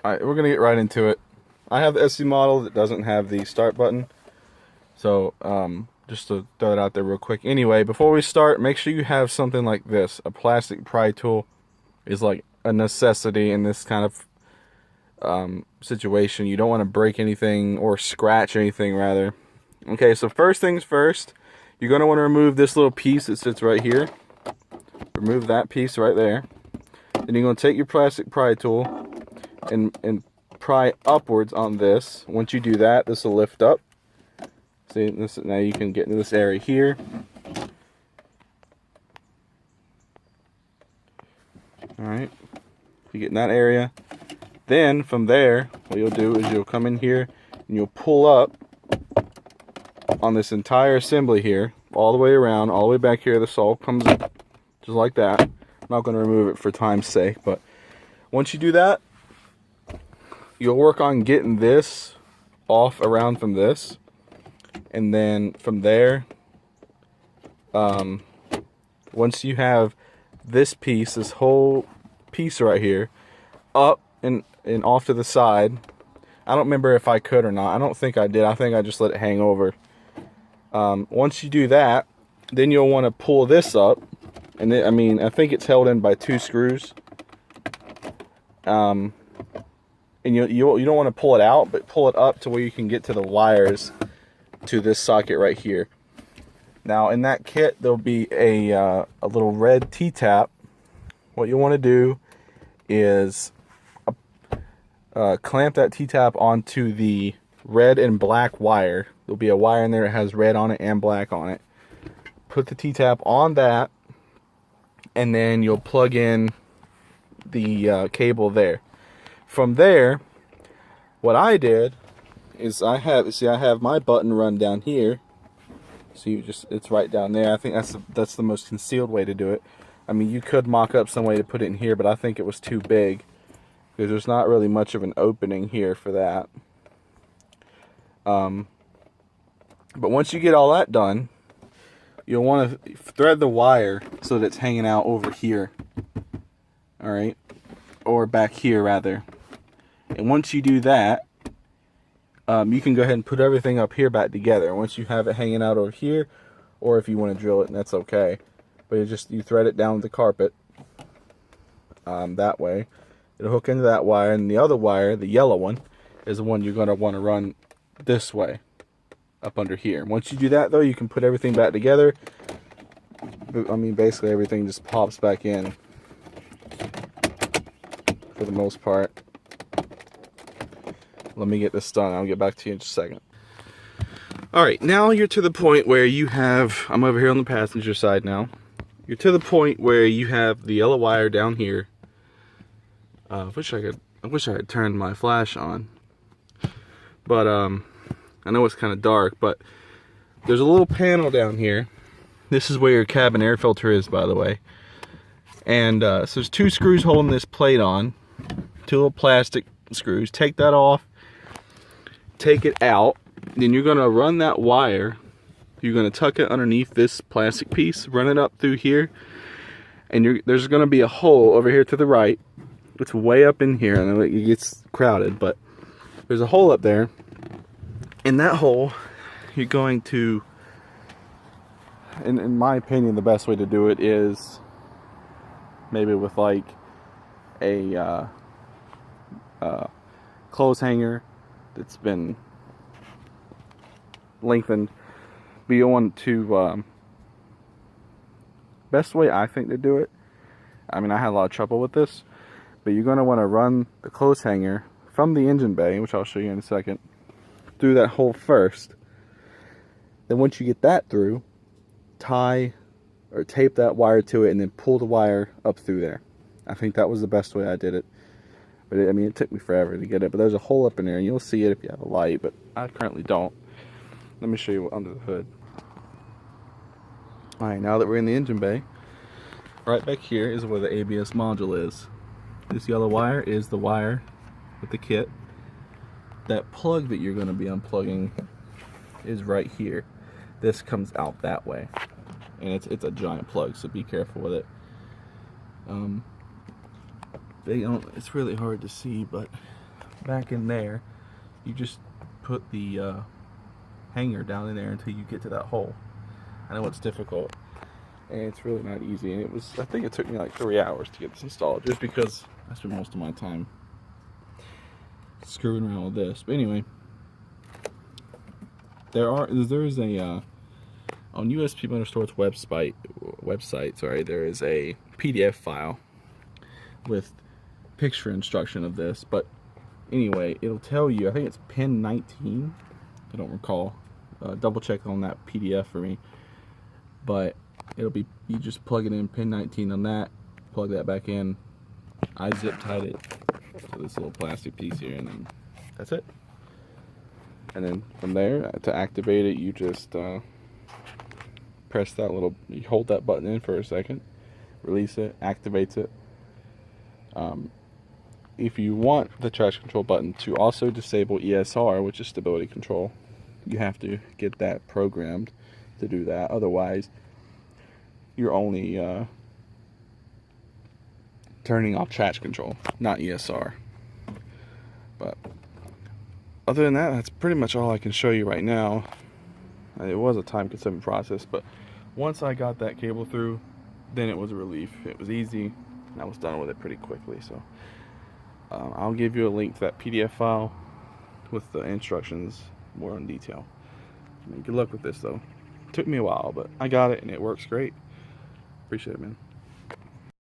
Alright, we're gonna get right into it. I have the SC model that doesn't have the start button. So, just to throw it out there real quick. Anyway, before we start, make sure you have something like this. A plastic pry tool is like a necessity in this kind of situation. You don't want to break anything or scratch anything, rather. Okay, so first things first, you're going to want to remove this little piece that sits right here. Remove that piece right there. Then you're going to take your plastic pry tool and pry upwards on this. Once you do that, this will lift up. See, this, now you can get into this area here. Alright, you get in that area. Then from there, what you'll do is you'll come in here and you'll pull up on this entire assembly here, all the way around, all the way back here. This all comes up just like that. I'm not going to remove it for time's sake, but once you do that, you'll work on getting this off around from this. And then from there, once you have this piece, this whole piece right here, up and off to the side. I don't remember if I could or not. I don't think I did. I think I just let it hang over. Once you do that, then you'll want to pull this up. And then, I think it's held in by 2 screws. And you don't want to pull it out, but pull it up to where you can get to the wires to this socket right here. Now in that kit there'll be a little red T-tap. What you want to do is clamp that T-tap onto the red and black wire. There'll be a wire in there that has red on it and black on it. Put the T-tap on that, and then you'll plug in the cable there. From there, what I did is I have my button run down here. So it's right down there. I think that's the most concealed way to do it. You could mock up some way to put it in here, but I think it was too big because there's not really much of an opening here for that. But once you get all that done, you'll want to thread the wire so that it's hanging out over here. All right, or back here rather. And once you do that, you can go ahead and put everything up here back together. Once you have it hanging out over here, or if you want to drill it, and that's okay. But you thread it down with the carpet. That way, it'll hook into that wire, and the other wire, the yellow one, is the one you're going to want to run this way, up under here. Once you do that, though, you can put everything back together. Basically everything just pops back in for the most part. Let me get this done. I'll get back to you in just a second. Alright, now you're to the point where you have, I'm over here on the passenger side now. You're to the point where you have the yellow wire down here. I wish I had turned my flash on. But I know it's kind of dark, but there's a little panel down here. This is where your cabin air filter is, by the way. And so there's 2 screws holding this plate on. 2 little plastic screws. Take that off. Take it out. Then you're going to run that wire. You're going to tuck it underneath this plastic piece. Run it up through here. And there's going to be a hole over here to the right. It's way up in here. I know it gets crowded, but there's a hole up there. In that hole, you're going to, in my opinion, the best way to do it is maybe with like a clothes hanger that's been lengthened. But you want to, best way I think to do it, I had a lot of trouble with this, but you're going to want to run the clothes hanger from the engine bay, which I'll show you in a second, through that hole first. Then once you get that through, tie or tape that wire to it and then pull the wire up through there. I think that was the best way I did it. But it took me forever to get it. But there's a hole up in there, and you'll see it if you have a light, but I currently don't. Let me show you under the hood. Alright, now that we're in the engine bay, right back here is where the ABS module is. This yellow wire is the wire with the kit. That plug that you're going to be unplugging is right here. This comes out that way, and it's a giant plug, so be careful with it. It's really hard to see, but back in there, you just put the hanger down in there until you get to that hole. I know it's difficult, and it's really not easy, and I think it took me like 3 hours to get this installed, just because I spent most of my time screwing around with this. But anyway, there is a on USP Motorsports website, sorry, there is a PDF file with picture instruction of this. But anyway, it'll tell you, I think it's pin 19, I don't recall, double check on that PDF for me, but it'll be, you just plug it in pin 19 on that, plug that back in. I zip tied it to this little plastic piece here, and then that's it. And then from there, to activate it, you just press that little, you hold that button in for a second, release it, activates it. If you want the traction control button to also disable ESR, which is stability control, you have to get that programmed to do that. Otherwise, you're only turning off traction control, not ESR. But other than that, that's pretty much all I can show you right now. It was a time-consuming process, but once I got that cable through, then it was a relief. It was easy, and I was done with it pretty quickly. So I'll give you a link to that PDF file with the instructions more in detail. I mean, good luck with this, though. It took me a while, but I got it, and it works great. Appreciate it, man.